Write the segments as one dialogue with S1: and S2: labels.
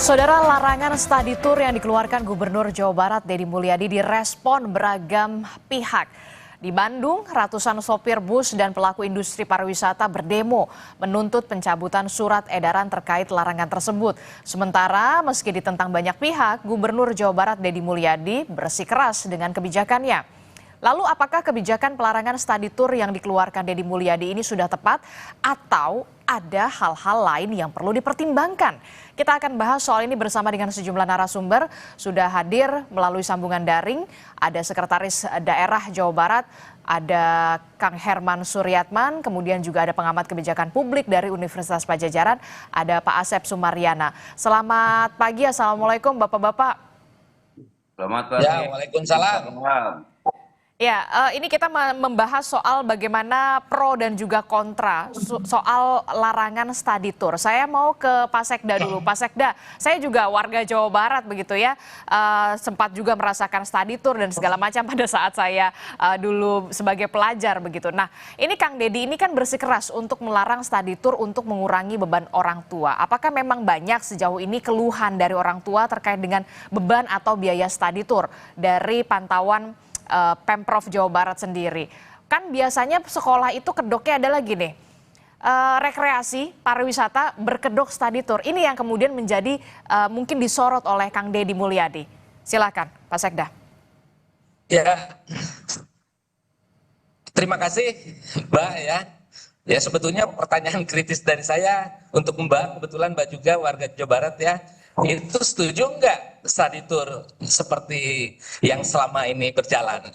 S1: Saudara, larangan study tour yang dikeluarkan Gubernur Jawa Barat Deddy Mulyadi direspon beragam pihak. Di Bandung, ratusan sopir bus dan pelaku industri pariwisata berdemo menuntut pencabutan surat edaran terkait larangan tersebut. Sementara meski ditentang banyak pihak, Gubernur Jawa Barat Deddy Mulyadi bersikeras dengan kebijakannya. Lalu apakah kebijakan pelarangan study tour yang dikeluarkan Deddy Mulyadi ini sudah tepat atau ada hal-hal lain yang perlu dipertimbangkan? Kita akan bahas soal ini bersama dengan sejumlah narasumber. Sudah hadir melalui sambungan daring, ada Sekretaris Daerah Jawa Barat, ada Kang Herman Suryatman, kemudian juga ada pengamat kebijakan publik dari Universitas Padjadjaran, ada Pak Asep Sumaryana. Selamat pagi, Assalamualaikum Bapak-Bapak.
S2: Selamat pagi.
S3: Ya, waalaikumsalam.
S1: Ya, ini kita membahas soal bagaimana pro dan juga kontra soal larangan study tour. Saya mau ke Pak Sekda dulu. Pak Sekda, saya juga warga Jawa Barat begitu ya, sempat juga merasakan study tour dan segala macam pada saat saya dulu sebagai pelajar begitu. Nah, ini Kang Deddy ini kan bersikeras untuk melarang study tour untuk mengurangi beban orang tua. Apakah memang banyak sejauh ini keluhan dari orang tua terkait dengan beban atau biaya study tour dari pantauan Pemprov Jawa Barat sendiri? Kan biasanya sekolah itu kedoknya adalah gini, rekreasi, pariwisata, berkedok study tour. Ini yang kemudian menjadi mungkin disorot oleh Kang Deddy Mulyadi. Silakan Pak Sekda.
S3: Ya, terima kasih Mbak ya. Ya sebetulnya pertanyaan kritis dari saya untuk Mbak, kebetulan Mbak juga warga Jawa Barat ya. Itu setuju nggak study tour seperti yang selama ini berjalan?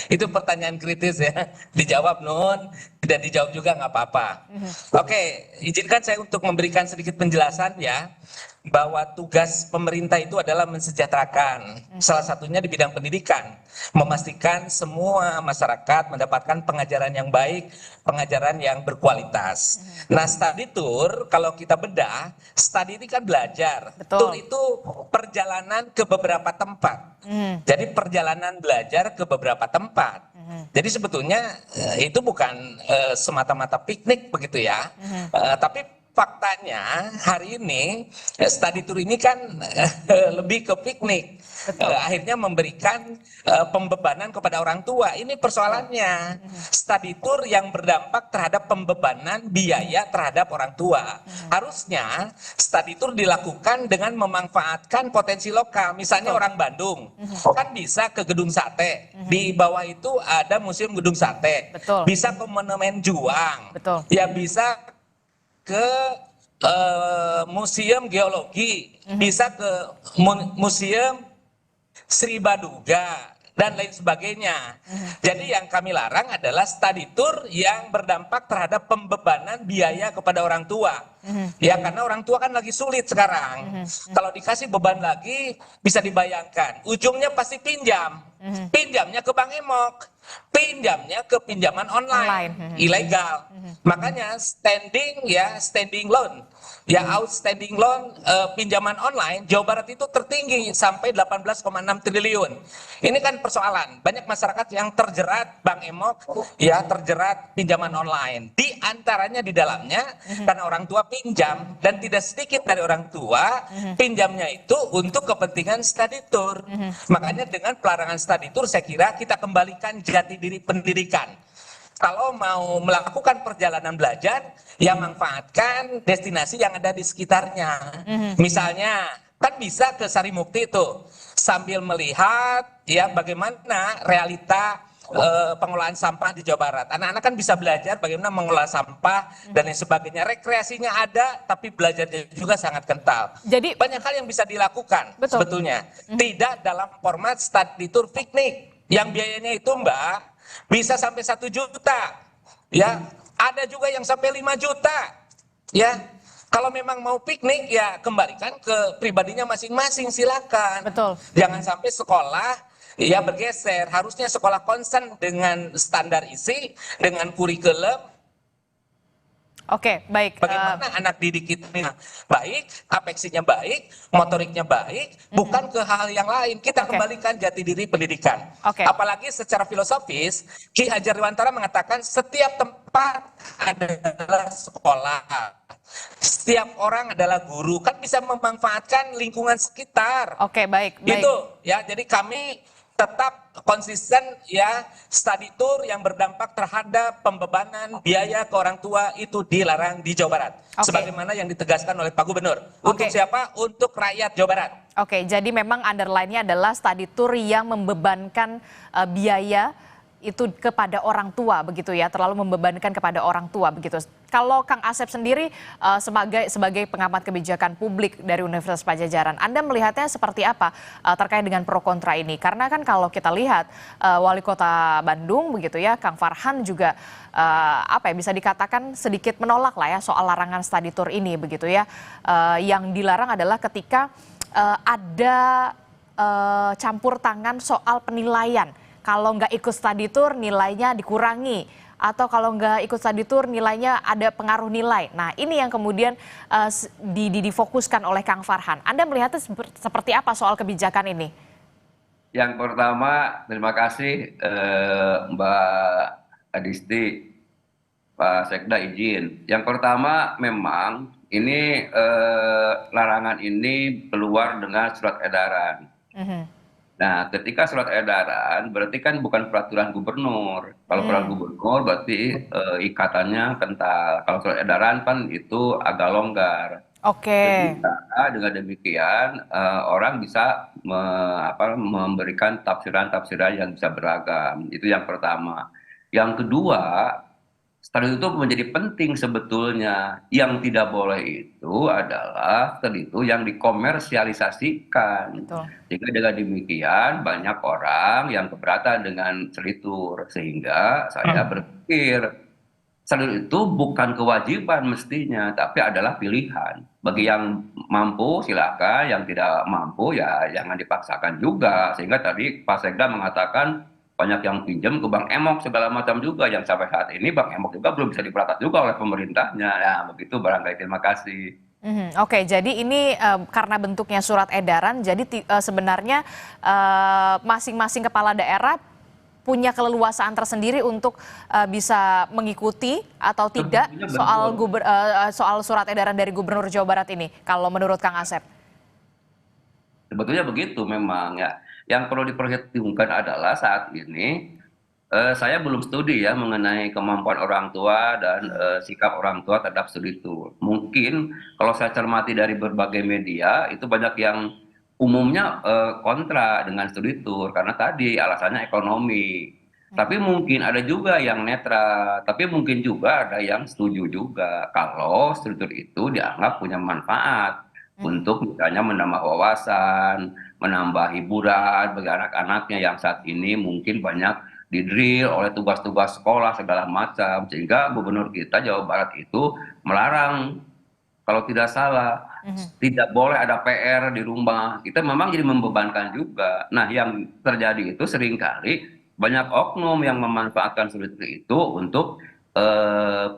S3: Itu pertanyaan kritis ya. Dijawab Nun, tidak dijawab juga nggak apa-apa. Oke, izinkan saya untuk memberikan sedikit penjelasan ya. Bahwa tugas pemerintah itu adalah mensejahterakan, salah satunya di bidang pendidikan, memastikan semua masyarakat mendapatkan pengajaran yang baik, pengajaran yang berkualitas. Nah, study tour kalau kita bedah, study ini kan belajar.
S1: Betul.
S3: Tour itu perjalanan ke beberapa tempat. Jadi perjalanan belajar ke beberapa tempat. Jadi sebetulnya itu bukan semata-mata piknik begitu ya, tapi faktanya hari ini study tour ini kan lebih ke piknik. Akhirnya memberikan pembebanan kepada orang tua. Ini persoalannya. Study tour yang berdampak terhadap pembebanan biaya terhadap orang tua. Harusnya study tour dilakukan dengan memanfaatkan potensi lokal. Misalnya orang Bandung kan bisa ke Gedung Sate. Di bawah itu ada Museum Gedung Sate.
S1: Betul.
S3: Bisa ke Monumen Juang.
S1: Betul.
S3: Ya bisa ke Museum Geologi, bisa ke Museum Sri Baduga dan lain sebagainya. Jadi yang kami larang adalah study tour yang berdampak terhadap pembebanan biaya kepada orang tua. Ya karena orang tua kan lagi sulit sekarang. Kalau dikasih beban lagi bisa dibayangkan, ujungnya pasti pinjam. Pinjamnya ke Bank Emok, pinjamnya ke pinjaman online. Ilegal. Makanya standing loan, ya outstanding loan pinjaman online Jawa Barat itu tertinggi sampai 18,6 triliun. Ini kan persoalan. Banyak masyarakat yang terjerat Bank Emok, ya terjerat pinjaman online. Di antaranya di dalamnya karena orang tua pinjam dan tidak sedikit dari orang tua pinjamnya itu untuk kepentingan study tour. Makanya dengan pelarangan study tour saya kira kita kembalikan jati diri pendidikan. Kalau mau melakukan perjalanan belajar, ya manfaatkan destinasi yang ada di sekitarnya. Misalnya, kan bisa ke Sarimukti itu sambil melihat ya bagaimana realita pengelolaan sampah di Jawa Barat. Anak-anak kan bisa belajar bagaimana mengelola sampah dan lain sebagainya. Rekreasinya ada, tapi belajarnya juga sangat kental.
S1: Jadi
S3: banyak hal yang bisa dilakukan.
S1: Betul.
S3: Sebetulnya. Tidak dalam format study tour piknik. Yang biayanya itu Mbak, bisa sampai 1 juta. Ya, ada juga yang sampai 5 juta. Ya. Kalau memang mau piknik ya kembalikan ke pribadinya masing-masing, silakan.
S1: Betul.
S3: Jangan sampai sekolah ya bergeser. Harusnya sekolah konsen dengan standar isi, dengan kurikulum.
S1: Oke, baik.
S3: Bagaimana anak didik kita baik, apeksinya baik, motoriknya baik, bukan ke hal yang lain. Kita kembalikan jati diri pendidikan. Apalagi secara filosofis, Ki Hajar Dewantara mengatakan setiap tempat adalah sekolah. setiap orang adalah guru, kan bisa memanfaatkan lingkungan sekitar.
S1: Oke, baik.
S3: Gitu ya. Jadi kami tetap konsisten ya, study tour yang berdampak terhadap pembebanan biaya ke orang tua itu dilarang di Jawa Barat.
S1: Oke.
S3: Sebagaimana yang ditegaskan oleh Pak Gubernur.
S1: Oke.
S3: Untuk siapa? Untuk rakyat Jawa Barat.
S1: Oke, jadi memang underline-nya adalah study tour yang membebankan biaya itu kepada orang tua begitu ya, terlalu membebankan kepada orang tua begitu. Kalau Kang Asep sendiri sebagai pengamat kebijakan publik dari Universitas Padjadjaran, Anda melihatnya seperti apa terkait dengan pro kontra ini? Karena kan kalau kita lihat Wali Kota Bandung begitu ya, Kang Farhan juga bisa dikatakan sedikit menolak lah ya soal larangan study tour ini begitu ya. Yang dilarang adalah ketika ada campur tangan soal penilaian. Kalau nggak ikut study tour nilainya dikurangi, atau kalau nggak ikut study tour nilainya ada pengaruh nilai. Nah ini yang kemudian difokuskan oleh Kang Farhan. Anda melihatnya seperti apa soal kebijakan ini?
S2: Yang pertama, terima kasih Mbak Adisti, Pak Sekda izin. Yang pertama memang ini larangan ini keluar dengan surat edaran. Nah, ketika surat edaran berarti kan bukan peraturan gubernur. Kalau peraturan gubernur berarti ikatannya kental. Kalau surat edaran kan itu agak longgar.
S1: Oke.
S2: Dengan demikian orang bisa memberikan tafsiran-tafsiran yang bisa beragam. Itu yang pertama. Yang kedua, studi itu menjadi penting sebetulnya. Yang tidak boleh itu adalah studi itu yang dikomersialisasikan.
S1: Betul.
S2: Sehingga dengan demikian banyak orang yang keberatan dengan studi tour. Sehingga saya berpikir studi itu bukan kewajiban mestinya, tapi adalah pilihan. Bagi yang mampu silakan, yang tidak mampu ya jangan dipaksakan juga. Sehingga tadi Pak Sekda mengatakan banyak yang pinjam ke Bank Emok segala macam juga, yang sampai saat ini Bank Emok juga belum bisa diperangkat juga oleh pemerintahnya. Ya begitu barangkali, terima kasih.
S1: Oke, jadi ini karena bentuknya surat edaran, jadi sebenarnya masing-masing kepala daerah punya keleluasaan tersendiri untuk bisa mengikuti atau tidak soal surat edaran dari Gubernur Jawa Barat ini, kalau menurut Kang Asep.
S2: Sebetulnya begitu memang ya. Yang perlu diperhitungkan adalah saat ini saya belum studi ya mengenai kemampuan orang tua dan sikap orang tua terhadap studi tour. Mungkin kalau saya cermati dari berbagai media itu banyak yang umumnya kontra dengan studi tour karena tadi alasannya ekonomi. Tapi mungkin ada juga yang netral, tapi mungkin juga ada yang setuju juga kalau studi tour itu dianggap punya manfaat untuk misalnya menambah wawasan, menambah hiburan bagi anak-anaknya yang saat ini mungkin banyak didrill oleh tugas-tugas sekolah segala macam, sehingga gubernur kita Jawa Barat itu melarang, kalau tidak salah, tidak boleh ada PR di rumah. Kita memang jadi membebankan juga. Nah yang terjadi itu seringkali banyak oknum yang memanfaatkan sulit itu untuk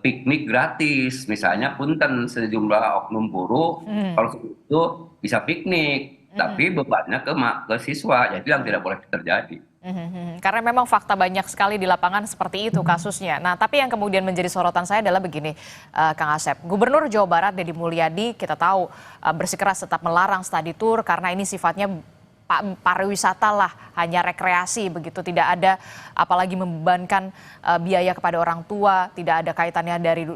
S2: piknik gratis, misalnya punten sejumlah oknum buruh kalau itu bisa piknik, tapi bebannya ke siswa, jadi yang tidak boleh terjadi.
S1: Karena memang fakta banyak sekali di lapangan seperti itu kasusnya. Nah, tapi yang kemudian menjadi sorotan saya adalah begini, Kang Asep. Gubernur Jawa Barat Deddy Mulyadi kita tahu bersikeras tetap melarang study tour karena ini sifatnya pariwisata lah, hanya rekreasi begitu, tidak ada apalagi membebankan biaya kepada orang tua, tidak ada kaitannya dari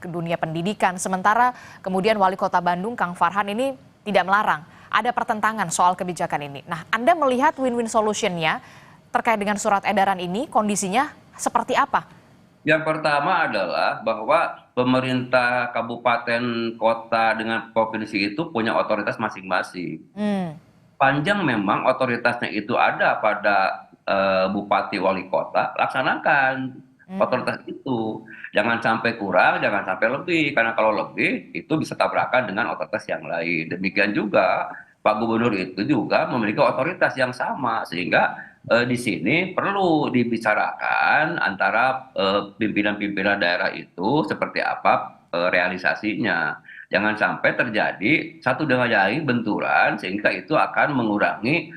S1: dunia pendidikan. Sementara kemudian Wali Kota Bandung Kang Farhan ini tidak melarang. Ada pertentangan soal kebijakan ini. Nah, Anda melihat win-win solution-nya terkait dengan surat edaran ini kondisinya seperti apa?
S2: Yang pertama adalah bahwa pemerintah kabupaten kota dengan provinsi itu punya otoritas masing-masing. Panjang memang otoritasnya itu ada pada bupati wali kota, laksanakan otoritas itu. Jangan sampai kurang, jangan sampai lebih, karena kalau lebih itu bisa tabrakan dengan otoritas yang lain. Demikian juga Pak Gubernur itu juga memiliki otoritas yang sama, sehingga di sini perlu dibicarakan antara pimpinan-pimpinan daerah itu seperti apa realisasinya. Jangan sampai terjadi satu dengan yang lain benturan, sehingga itu akan mengurangi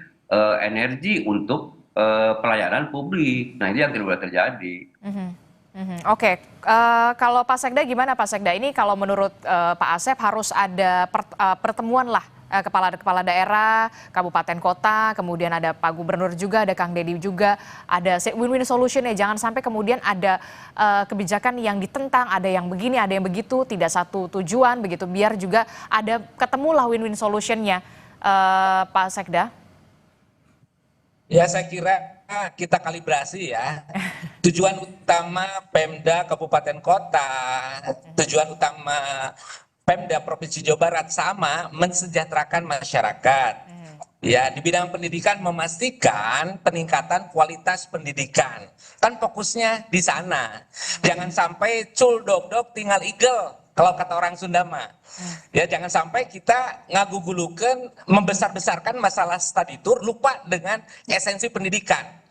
S2: energi untuk pelayanan publik. Nah, ini yang tidak boleh terjadi.
S1: Oke. Kalau Pak Sekda gimana Pak Sekda? Ini kalau menurut Pak Asep harus ada pertemuan lah kepala daerah, kabupaten kota, kemudian ada Pak Gubernur juga, ada Kang Deddy juga, ada win-win solution ya. Jangan sampai kemudian ada kebijakan yang ditentang, ada yang begini, ada yang begitu, tidak satu tujuan begitu. Biar juga ada ketemulah win-win solutionnya, Pak Sekda.
S3: Ya, saya kira kita kalibrasi ya. Tujuan utama Pemda Kabupaten Kota, tujuan utama Pemda Provinsi Jawa Barat sama, mensejahterakan masyarakat. Ya, di bidang pendidikan memastikan peningkatan kualitas pendidikan. Kan fokusnya di sana. Jangan sampai cul dog dog tinggal igel, kalau kata orang Sunda mah. Ya, jangan sampai kita ngagugulukan, membesar-besarkan masalah study tour, lupa dengan esensi pendidikan.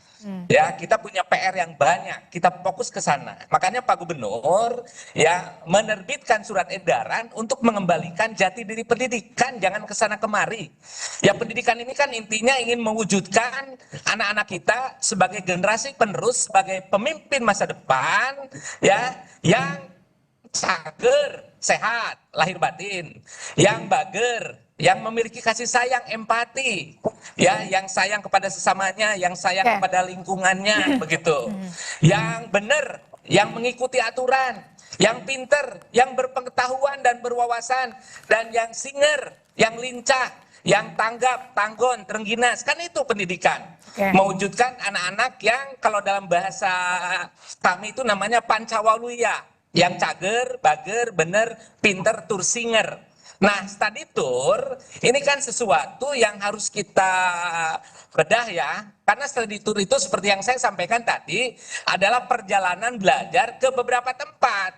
S3: Ya, kita punya PR yang banyak, kita fokus ke sana. Makanya Pak Gubernur ya menerbitkan surat edaran untuk mengembalikan jati diri pendidikan, jangan kesana kemari. Ya, pendidikan ini kan intinya ingin mewujudkan anak-anak kita sebagai generasi penerus, sebagai pemimpin masa depan, ya, yang cager, sehat, lahir batin, yang bager, yang memiliki kasih sayang, empati, ya, yang sayang kepada sesamanya, yang sayang kepada lingkungannya, begitu. Yang benar, yang mengikuti aturan, yang pinter, yang berpengetahuan dan berwawasan, dan yang singer, yang lincah, yang tanggap, tanggon, terengginas. Kan itu pendidikan. Mewujudkan anak-anak yang kalau dalam bahasa kami itu namanya pancawaluya, yang cager, bager, bener, pinter, tursinger. Nah, study tour ini kan sesuatu yang harus kita bedah ya, karena study tour itu seperti yang saya sampaikan tadi adalah perjalanan belajar ke beberapa tempat.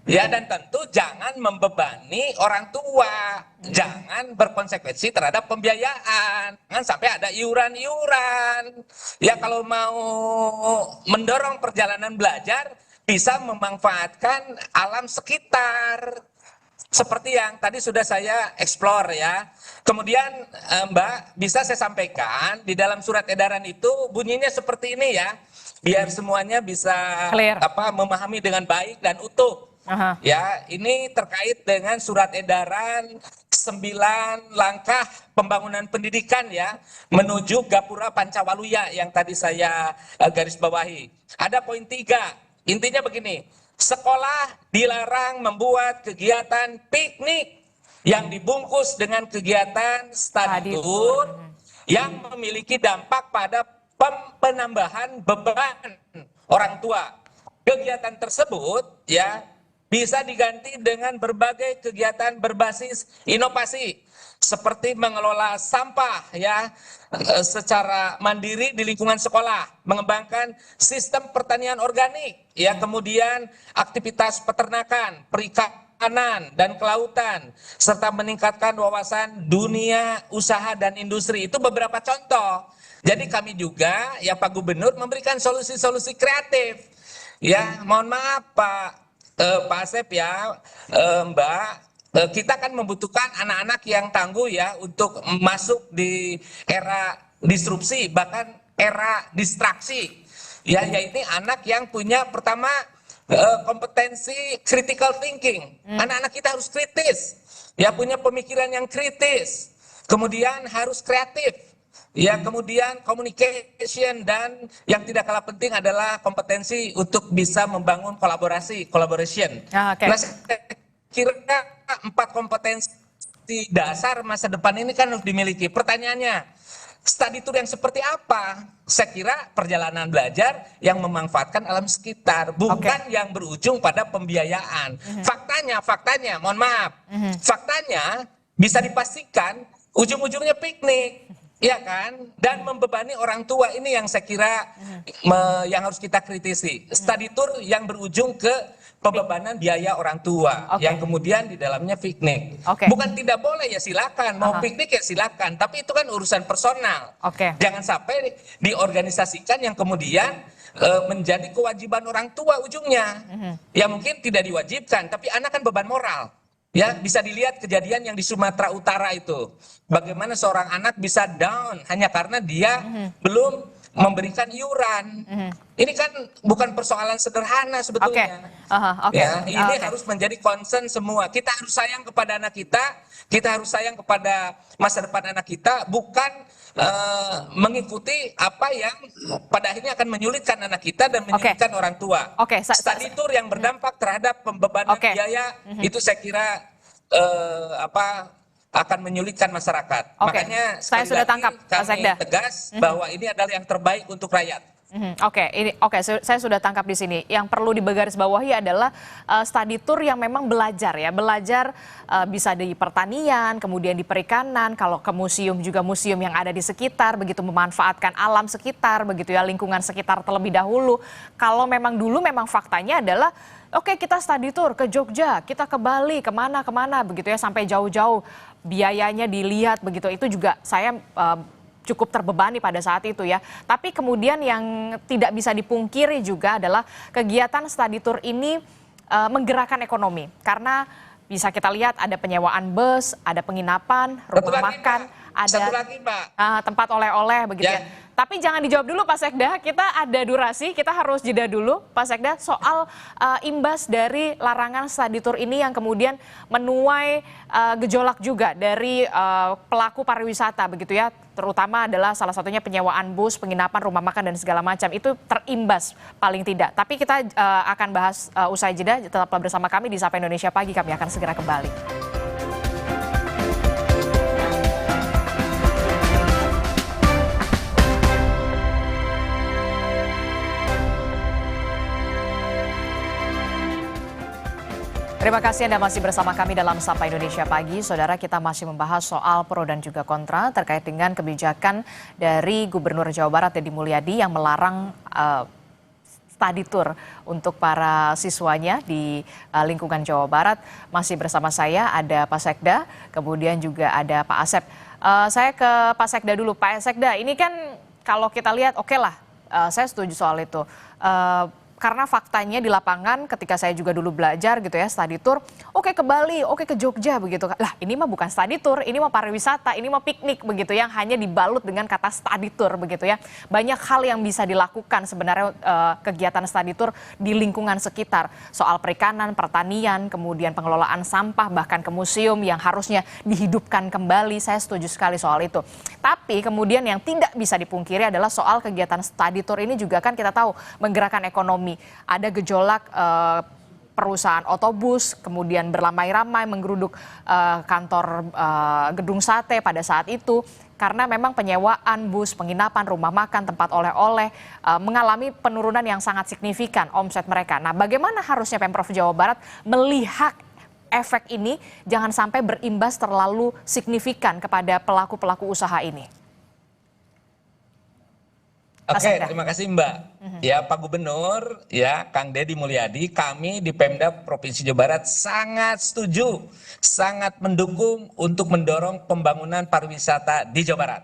S3: Ya, dan tentu jangan membebani orang tua, jangan berkonsekuensi terhadap pembiayaan, jangan sampai ada iuran-iuran. Ya, kalau mau mendorong perjalanan belajar bisa memanfaatkan alam sekitar. Seperti yang tadi sudah saya explore ya. Kemudian Mbak, bisa saya sampaikan di dalam surat edaran itu bunyinya seperti ini ya. Biar semuanya bisa memahami dengan baik dan utuh. Ya, ini terkait dengan surat edaran 9 langkah pembangunan pendidikan ya menuju Gapura Pancawaluya yang tadi saya garis bawahi. Ada poin 3. Intinya begini. Sekolah dilarang membuat kegiatan piknik yang dibungkus dengan kegiatan study tour yang memiliki dampak pada penambahan beban orang tua. Kegiatan tersebut ya bisa diganti dengan berbagai kegiatan berbasis inovasi seperti mengelola sampah ya secara mandiri di lingkungan sekolah, mengembangkan sistem pertanian organik ya, kemudian aktivitas peternakan, perikanan dan kelautan serta meningkatkan wawasan dunia usaha dan industri. Itu beberapa contoh. Jadi kami juga ya Pak Gubernur memberikan solusi-solusi kreatif. Ya, mohon maaf Pak Asep ya, Mbak, kita kan membutuhkan anak-anak yang tangguh ya untuk masuk di era disrupsi, bahkan era distraksi. Ya, yaitu anak yang punya pertama kompetensi critical thinking. Anak-anak kita harus kritis, ya, punya pemikiran yang kritis. Kemudian harus kreatif. Ya, kemudian communication, dan yang tidak kalah penting adalah kompetensi untuk bisa membangun collaboration. Nah, saya kira 4 kompetensi dasar masa depan ini kan harus dimiliki. Pertanyaannya, study tour yang seperti apa? Saya kira perjalanan belajar yang memanfaatkan alam sekitar, bukan yang berujung pada pembiayaan. Faktanya, mohon maaf, faktanya bisa dipastikan ujung-ujungnya piknik. Iya kan? Dan membebani orang tua, ini yang saya kira yang harus kita kritisi. Study tour yang berujung ke pembebanan biaya orang tua, yang kemudian di dalamnya piknik. Bukan tidak boleh ya silakan, mau piknik ya silakan, tapi itu kan urusan personal. Jangan sampai diorganisasikan yang kemudian menjadi kewajiban orang tua ujungnya. Ya mungkin tidak diwajibkan, tapi anak kan beban moral. Ya, bisa dilihat kejadian yang di Sumatera Utara itu. Bagaimana seorang anak bisa down hanya karena dia belum memberikan iuran. Ini kan bukan persoalan sederhana
S1: Oke.
S3: sebetulnya.
S1: Oke.
S3: Ya, ini
S1: Oke.
S3: harus menjadi concern semua. Kita harus sayang kepada anak kita harus sayang kepada masa depan anak kita, bukan mengikuti apa yang pada akhirnya akan menyulitkan anak kita dan menyulitkan orang tua.
S1: Oke,
S3: Study tour yang berdampak terhadap pembebanan
S1: Oke.
S3: biaya itu saya kira akan menyulitkan masyarakat.
S1: Oke.
S3: Makanya
S1: Saya
S3: sekali
S1: sudah
S3: lagi
S1: tangkap, Pak
S3: kami
S1: Sekda.
S3: tegas bahwa ini adalah yang terbaik untuk rakyat.
S1: Oke, saya sudah tangkap di sini. Yang perlu digarisbawahi adalah study tour yang memang belajar ya, belajar bisa di pertanian, kemudian di perikanan, kalau ke museum juga museum yang ada di sekitar, begitu memanfaatkan alam sekitar, begitu ya, lingkungan sekitar terlebih dahulu. Kalau memang dulu memang faktanya adalah oke, kita study tour ke Jogja, kita ke Bali, kemana begitu ya, sampai jauh-jauh, biayanya dilihat begitu. Itu juga saya cukup terbebani pada saat itu ya. Tapi kemudian yang tidak bisa dipungkiri juga adalah kegiatan study tour ini menggerakkan ekonomi. Karena bisa kita lihat ada penyewaan bus, ada penginapan, rumah makan,
S3: Satu lagi, Mbak.
S1: tempat oleh-oleh begitu ya.
S3: Ya.
S1: Tapi jangan dijawab dulu Pak Sekda, kita ada durasi, kita harus jeda dulu Pak Sekda soal imbas dari larangan study tour ini yang kemudian menuai gejolak juga dari pelaku pariwisata begitu ya, terutama adalah salah satunya penyewaan bus, penginapan, rumah makan dan segala macam itu terimbas paling tidak. Tapi kita akan bahas usai jeda, tetaplah bersama kami di Sapa Indonesia Pagi, kami akan segera kembali. Terima kasih Anda masih bersama kami dalam Sapa Indonesia Pagi. Saudara, kita masih membahas soal pro dan juga kontra terkait dengan kebijakan dari Gubernur Jawa Barat Deddy Mulyadi yang melarang study tour untuk para siswanya di lingkungan Jawa Barat. Masih bersama saya ada Pak Sekda, kemudian juga ada Pak Asep. Saya ke Pak Sekda dulu. Pak Sekda, ini kan kalau kita lihat oke lah, saya setuju soal itu. Karena faktanya di lapangan ketika saya juga dulu belajar gitu ya, study tour, oke ke Bali, oke ke Jogja begitu. Lah ini mah bukan study tour, ini mah pariwisata, ini mah piknik begitu yang hanya dibalut dengan kata study tour begitu ya. Banyak hal yang bisa dilakukan sebenarnya kegiatan study tour di lingkungan sekitar. Soal perikanan, pertanian, kemudian pengelolaan sampah, bahkan ke museum yang harusnya dihidupkan kembali. Saya setuju sekali soal itu. Tapi kemudian yang tidak bisa dipungkiri adalah soal kegiatan study tour ini juga kan kita tahu menggerakkan ekonomi. Ada gejolak perusahaan otobus, kemudian beramai-ramai menggeruduk kantor gedung sate pada saat itu. Karena memang penyewaan bus, penginapan, rumah makan, tempat oleh-oleh mengalami penurunan yang sangat signifikan omset mereka. Nah, bagaimana harusnya Pemprov Jawa Barat melihat efek ini jangan sampai berimbas terlalu signifikan kepada pelaku-pelaku usaha ini?
S3: Oke, terima kasih Mbak. Ya, Pak Gubernur, ya Kang Deddy Mulyadi, kami di Pemda Provinsi Jawa Barat sangat setuju, sangat mendukung untuk mendorong pembangunan pariwisata di Jawa Barat.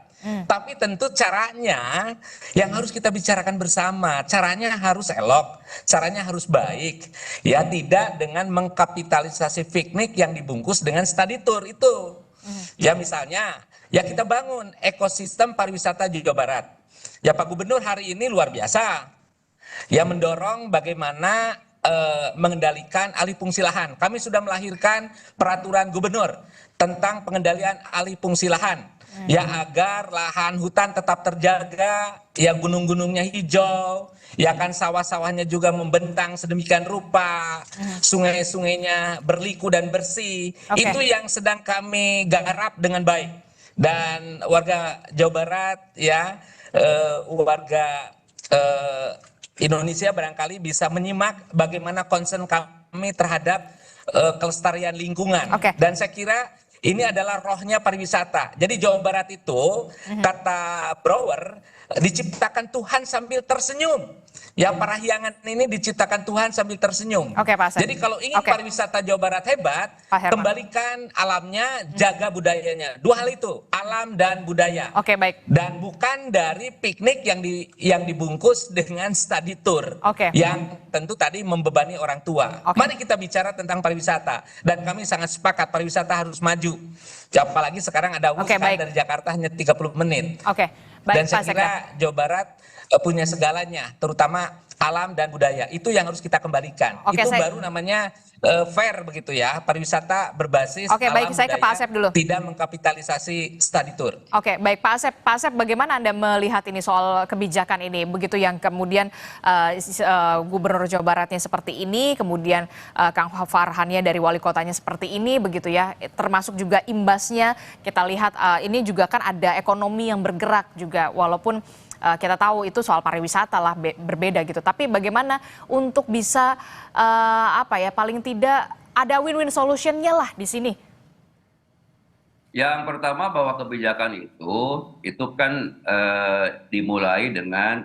S3: Tapi tentu caranya yang harus kita bicarakan bersama, caranya harus elok, caranya harus baik, ya tidak dengan mengkapitalisasi piknik yang dibungkus dengan study tour itu. Ya misalnya, ya kita bangun ekosistem pariwisata di Jawa Barat. Ya Pak Gubernur hari ini luar biasa, ya mendorong bagaimana mengendalikan alih fungsi lahan. Kami sudah melahirkan peraturan gubernur tentang pengendalian alih fungsi lahan, ya agar lahan hutan tetap terjaga, ya gunung-gunungnya hijau, ya kan sawah-sawahnya juga membentang sedemikian rupa, sungai-sungainya berliku dan bersih. Itu yang sedang kami garap dengan baik. Dan warga Jawa Barat ya, warga Indonesia barangkali bisa menyimak bagaimana concern kami terhadap kelestarian lingkungan. Dan saya kira ini adalah rohnya pariwisata. Jadi Jawa Barat itu kata Brouwer diciptakan Tuhan sambil tersenyum. Ya Parahyangan ini diciptakan Tuhan sambil tersenyum. Jadi kalau ingin pariwisata Jawa Barat hebat, kembalikan alamnya, jaga budayanya. Dua hal itu, alam dan budaya.
S1: Baik.
S3: Dan bukan dari piknik yang dibungkus dengan study tour, yang tentu tadi membebani orang tua. Mari kita bicara tentang pariwisata. Dan kami sangat sepakat pariwisata harus maju. Apalagi sekarang ada dari Jakarta hanya 30 menit. Dan
S1: Baik,
S3: saya
S1: Pak
S3: kira
S1: Sekda.
S3: Jawa Barat punya segalanya, terutama alam dan budaya. Itu yang harus kita kembalikan.
S1: Oke,
S3: Itu baru namanya fair begitu ya, pariwisata berbasis
S1: Oke, baik,
S3: alam
S1: saya ke Pak
S3: budaya,
S1: Asep dulu.
S3: tidak mengkapitalisasi study tour.
S1: Oke, baik Pak Asep. Pak Asep, bagaimana Anda melihat ini soal kebijakan ini? Begitu yang kemudian Gubernur Jawa Baratnya seperti ini, kemudian Kang Farhannya dari wali kotanya seperti ini, begitu ya. Termasuk juga imbasnya kita lihat ini juga kan ada ekonomi yang bergerak juga, walaupun kita tahu itu soal pariwisata lah berbeda gitu. Tapi bagaimana untuk bisa paling tidak ada win-win solutionnya lah di sini?
S2: Yang pertama bahwa kebijakan itu kan dimulai dengan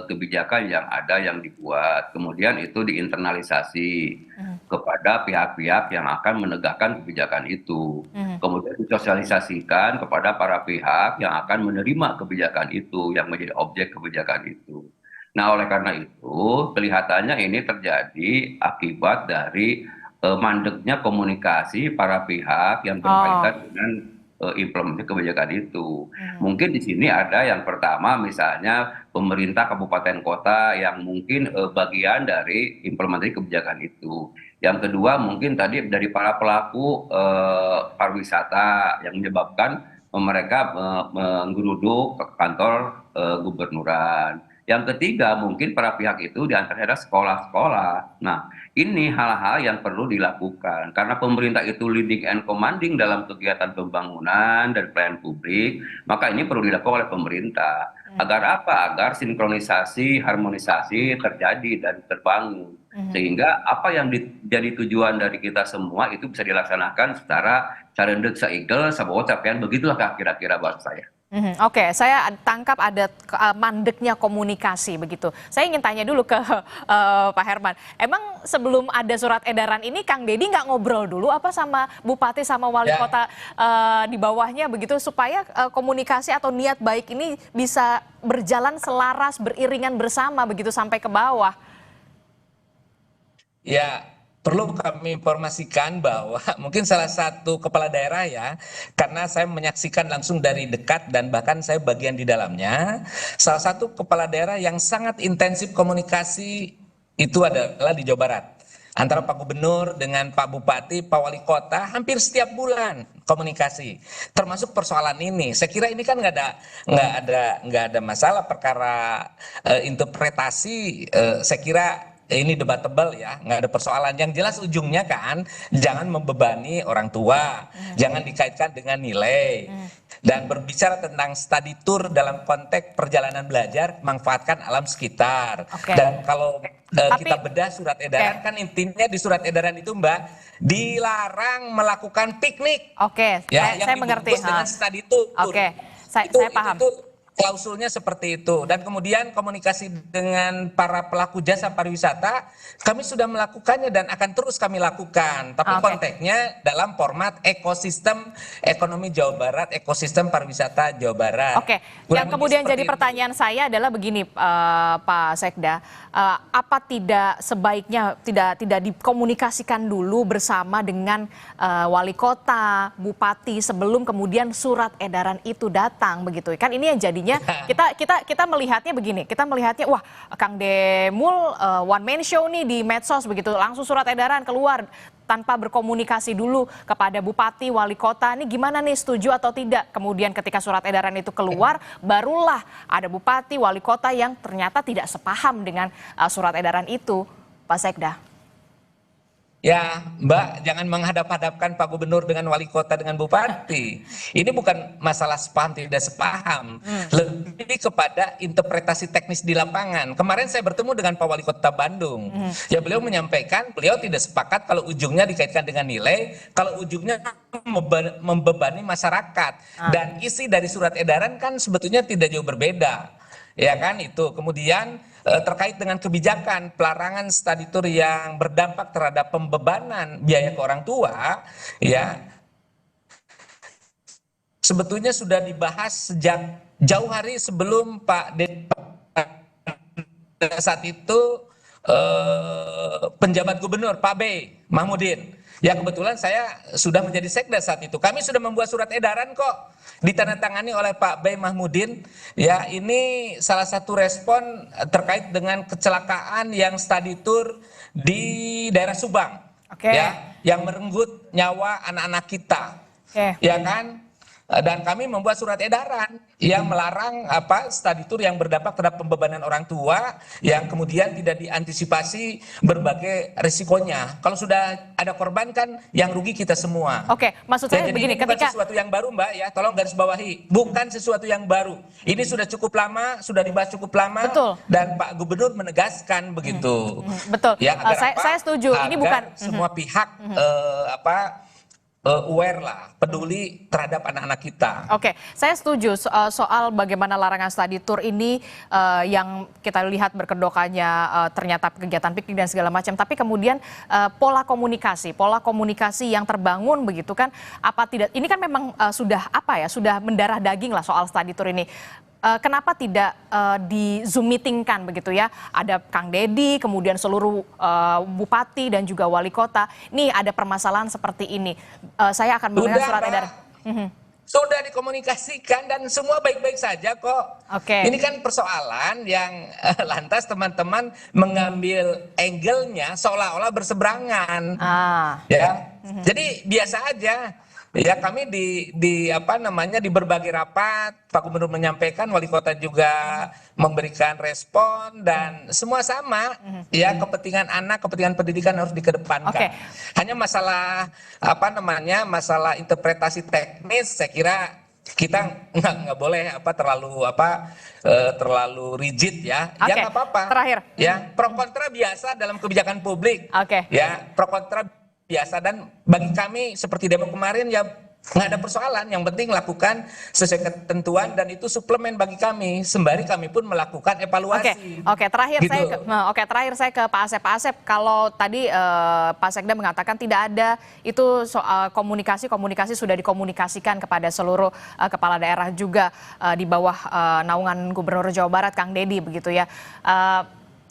S2: kebijakan yang ada yang dibuat, kemudian itu diinternalisasi kepada pihak-pihak yang akan menegakkan kebijakan itu, kemudian disosialisasikan kepada para pihak yang akan menerima kebijakan itu, yang menjadi objek kebijakan itu. Nah, oleh karena itu kelihatannya ini terjadi akibat dari mandeknya komunikasi para pihak yang berkaitan dengan implementasi kebijakan itu. Mungkin di sini ada yang pertama misalnya pemerintah kabupaten kota yang mungkin bagian dari implementasi kebijakan itu. Yang kedua mungkin tadi dari para pelaku pariwisata yang menyebabkan mereka menggeruduk ke kantor gubernuran. Yang ketiga mungkin para pihak itu diantaranya sekolah-sekolah. Nah, ini hal-hal yang perlu dilakukan karena pemerintah itu leading and commanding dalam kegiatan pembangunan dan pelayanan publik, maka ini perlu dilakukan oleh pemerintah. Agar apa? Agar sinkronisasi, harmonisasi terjadi dan terbangun. Sehingga apa yang jadi tujuan dari kita semua itu bisa dilaksanakan secara carendek saigel, sabawa capean, begitulah kira-kira bahasa saya.
S1: Oke, saya tangkap ada mandeknya komunikasi begitu. Saya ingin tanya dulu ke Pak Herman. Emang sebelum ada surat edaran ini, Kang Deddy nggak ngobrol dulu apa sama Bupati sama Wali Kota di bawahnya begitu supaya komunikasi atau niat baik ini bisa berjalan selaras, beriringan bersama begitu sampai ke bawah?
S3: Ya, perlu kami informasikan bahwa mungkin salah satu kepala daerah ya, karena saya menyaksikan langsung dari dekat dan bahkan saya bagian di dalamnya, salah satu kepala daerah yang sangat intensif komunikasi itu adalah di Jawa Barat. Antara Pak Gubernur dengan Pak Bupati, Pak Wali Kota, hampir setiap bulan komunikasi. Termasuk persoalan ini. Saya kira ini kan nggak ada masalah perkara interpretasi. Saya kira ini debatable ya, nggak ada persoalan. Yang jelas ujungnya kan jangan membebani orang tua, jangan dikaitkan dengan nilai. Dan berbicara tentang study tour dalam konteks perjalanan belajar, manfaatkan alam sekitar. Dan kalau kita bedah surat edaran, kan intinya di surat edaran itu Mbak, dilarang melakukan piknik.
S1: Ya,
S3: yang
S1: saya mengerti.
S3: Dengan study tour.
S1: Saya paham.
S3: Itu klausulnya seperti itu. Dan kemudian komunikasi dengan para pelaku jasa pariwisata, kami sudah melakukannya dan akan terus kami lakukan. Tapi konteksnya dalam format ekosistem ekonomi Jawa Barat, ekosistem pariwisata Jawa Barat.
S1: Yang kemudian jadi pertanyaan saya adalah begini, Pak Sekda, apa tidak sebaiknya tidak dikomunikasikan dulu bersama dengan wali kota, bupati sebelum kemudian surat edaran itu datang begitu? Kan ini yang jadi kita melihatnya begini, kita melihatnya wah Kang Demul one man show nih di medsos begitu, langsung surat edaran keluar tanpa berkomunikasi dulu kepada bupati, wali kota, ini gimana nih, setuju atau tidak? Kemudian ketika surat edaran itu keluar, barulah ada bupati, wali kota yang ternyata tidak sepaham dengan surat edaran itu, Pak Sekda.
S3: Ya, Mbak, jangan menghadap-hadapkan Pak Gubernur dengan wali kota dengan bupati. Ini bukan masalah sepaham tidak sepaham, lebih kepada interpretasi teknis di lapangan. Kemarin saya bertemu dengan Pak Wali Kota Bandung. Ya, beliau menyampaikan beliau tidak sepakat kalau ujungnya dikaitkan dengan nilai, kalau ujungnya membebani masyarakat. Dan isi dari surat edaran kan sebetulnya tidak jauh berbeda. Ya kan itu. Kemudian terkait dengan kebijakan pelarangan study tour yang berdampak terhadap pembebanan biaya ke orang tua, ya sebetulnya sudah dibahas sejak jauh hari sebelum Pak saat itu penjabat gubernur Pak B. Mahmudin. Ya kebetulan saya sudah menjadi sekda saat itu. Kami sudah membuat surat edaran kok, ditandatangani oleh Pak Bey Mahmudin. Ya, ini salah satu respon terkait dengan kecelakaan yang study tour di daerah Subang.
S1: Oke.
S3: Ya, yang merenggut nyawa anak-anak kita.
S1: Oke.
S3: Ya kan? Dan kami membuat surat edaran yang melarang study tour yang berdampak terhadap pembebanan orang tua yang kemudian tidak diantisipasi berbagai risikonya. Kalau sudah ada korban kan yang rugi kita semua.
S1: Oke, maksud saya
S3: Jadi
S1: begini,
S3: ini bukan
S1: ketika
S3: sesuatu yang baru Mbak ya, tolong garis bawahi, bukan sesuatu yang baru. Ini sudah cukup lama, sudah dibahas cukup lama.
S1: Betul.
S3: Dan Pak Gubernur menegaskan begitu.
S1: betul.
S3: Ya, agar
S1: Saya setuju. Ini
S3: agar
S1: bukan
S3: semua pihak aware lah, peduli terhadap anak-anak kita.
S1: Oke, saya setuju soal bagaimana larangan study tour ini yang kita lihat berkedokannya ternyata kegiatan piknik dan segala macam. Tapi kemudian pola komunikasi yang terbangun begitu kan? Apa tidak? Ini kan memang sudah mendarah daging lah soal study tour ini. Kenapa tidak di Zoom meeting-kan begitu ya? Ada Kang Deddy, kemudian seluruh bupati dan juga wali kota. Nih ada permasalahan seperti ini. Saya akan mendengar surat edaran.
S3: Sudah dikomunikasikan dan semua baik-baik saja kok.
S1: Oke.
S3: Ini kan persoalan yang lantas teman-teman mengambil angle-nya seolah-olah berseberangan. Ya. Jadi biasa aja. Ya kami di berbagai rapat Pak Gubernur menyampaikan, wali kota juga memberikan respon dan semua sama ya, kepentingan anak, kepentingan pendidikan harus dikedepankan.
S1: Oke.
S3: Hanya masalah masalah interpretasi teknis saya kira kita nggak boleh terlalu rigid ya.
S1: Oke.
S3: Ya nggak apa-apa.
S1: Terakhir.
S3: Ya pro kontra biasa dalam kebijakan publik.
S1: Oke.
S3: Ya pro kontra biasa, dan bagi kami seperti demo kemarin ya nggak ada persoalan, yang penting lakukan sesuai ketentuan dan itu suplemen bagi kami sembari kami pun melakukan evaluasi.
S1: Oke, terakhir
S3: gitu.
S1: saya ke Pak Asep. Pak Asep, kalau tadi Pak Sekda mengatakan tidak ada itu soal komunikasi sudah dikomunikasikan kepada seluruh kepala daerah juga di bawah naungan Gubernur Jawa Barat Kang Deddy begitu ya.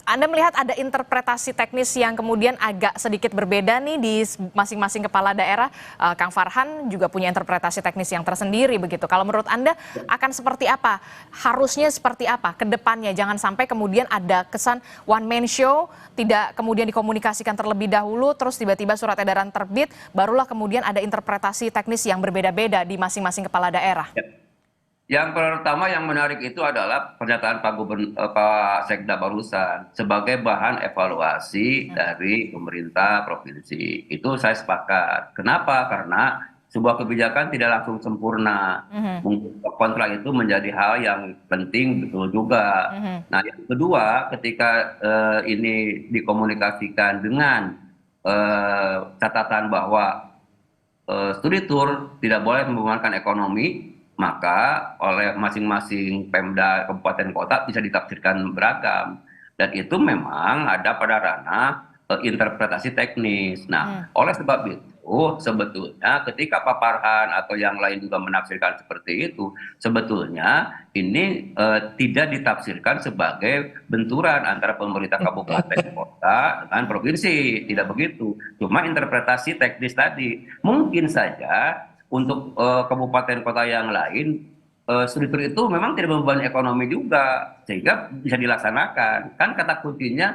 S1: Anda melihat ada interpretasi teknis yang kemudian agak sedikit berbeda nih di masing-masing kepala daerah. Kang Farhan juga punya interpretasi teknis yang tersendiri begitu. Kalau menurut Anda akan seperti apa? Harusnya seperti apa ke depannya? Jangan sampai kemudian ada kesan one man show, tidak kemudian dikomunikasikan terlebih dahulu, terus tiba-tiba surat edaran terbit, barulah kemudian ada interpretasi teknis yang berbeda-beda di masing-masing kepala daerah.
S2: Yang pertama yang menarik itu adalah pernyataan Pak Sekda barusan sebagai bahan evaluasi dari pemerintah provinsi. Itu saya sepakat. Kenapa? Karena sebuah kebijakan tidak langsung sempurna. Kontrak itu menjadi hal yang penting betul juga. Nah, yang kedua, ketika ini dikomunikasikan dengan catatan bahwa studi tour tidak boleh membebankan ekonomi, maka oleh masing-masing Pemda kabupaten kota bisa ditafsirkan beragam, dan itu memang ada pada ranah interpretasi teknis. Nah, oleh sebab itu sebetulnya ketika Pak Farhan atau yang lain juga menafsirkan seperti itu, sebetulnya ini tidak ditafsirkan sebagai benturan antara pemerintah kabupaten kota dengan provinsi, tidak begitu. Cuma interpretasi teknis tadi. Mungkin saja untuk kabupaten kota yang lain, studi tour itu memang tidak membebani ekonomi juga, sehingga bisa dilaksanakan. Kan kata kuncinya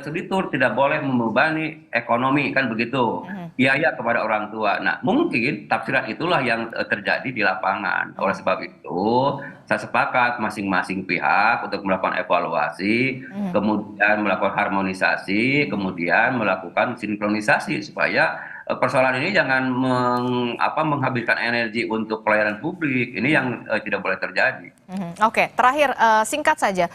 S2: studi tour tidak boleh membebani ekonomi, kan begitu. Biaya kepada orang tua. Nah, mungkin tafsiran itulah yang terjadi di lapangan. Oleh sebab itu, saya sepakat masing-masing pihak untuk melakukan evaluasi, kemudian melakukan harmonisasi, kemudian melakukan sinkronisasi supaya persoalan ini jangan menghabiskan energi untuk pelayanan publik. Ini yang tidak boleh terjadi.
S1: Oke, terakhir singkat saja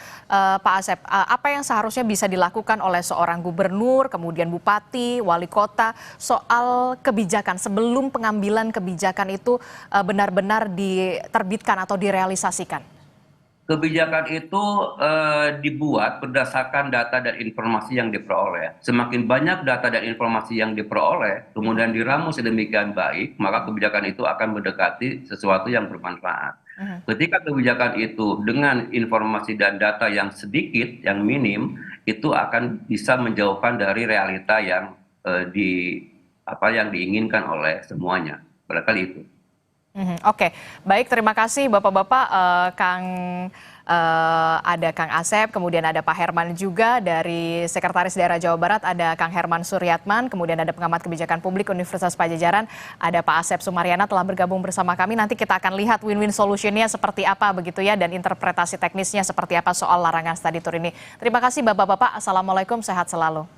S1: Pak Asep, apa yang seharusnya bisa dilakukan oleh seorang gubernur, kemudian bupati, wali kota soal kebijakan sebelum pengambilan kebijakan itu benar-benar diterbitkan atau direalisasikan?
S2: Kebijakan itu dibuat berdasarkan data dan informasi yang diperoleh. Semakin banyak data dan informasi yang diperoleh, kemudian diramu sedemikian baik, maka kebijakan itu akan mendekati sesuatu yang bermanfaat. Ketika kebijakan itu dengan informasi dan data yang sedikit, yang minim, itu akan bisa menjauhkan dari realita yang apa yang diinginkan oleh semuanya. Barangkali itu.
S1: Oke, baik, terima kasih Bapak-Bapak. Ada Kang Asep, kemudian ada Pak Herman juga dari Sekretaris Daerah Jawa Barat, ada Kang Herman Suryatman, kemudian ada pengamat kebijakan publik Universitas Padjadjaran, ada Pak Asep Sumaryana telah bergabung bersama kami. Nanti kita akan lihat win-win solutionnya seperti apa begitu ya, dan interpretasi teknisnya seperti apa soal larangan study tour ini. Terima kasih Bapak-Bapak, Assalamualaikum, sehat selalu.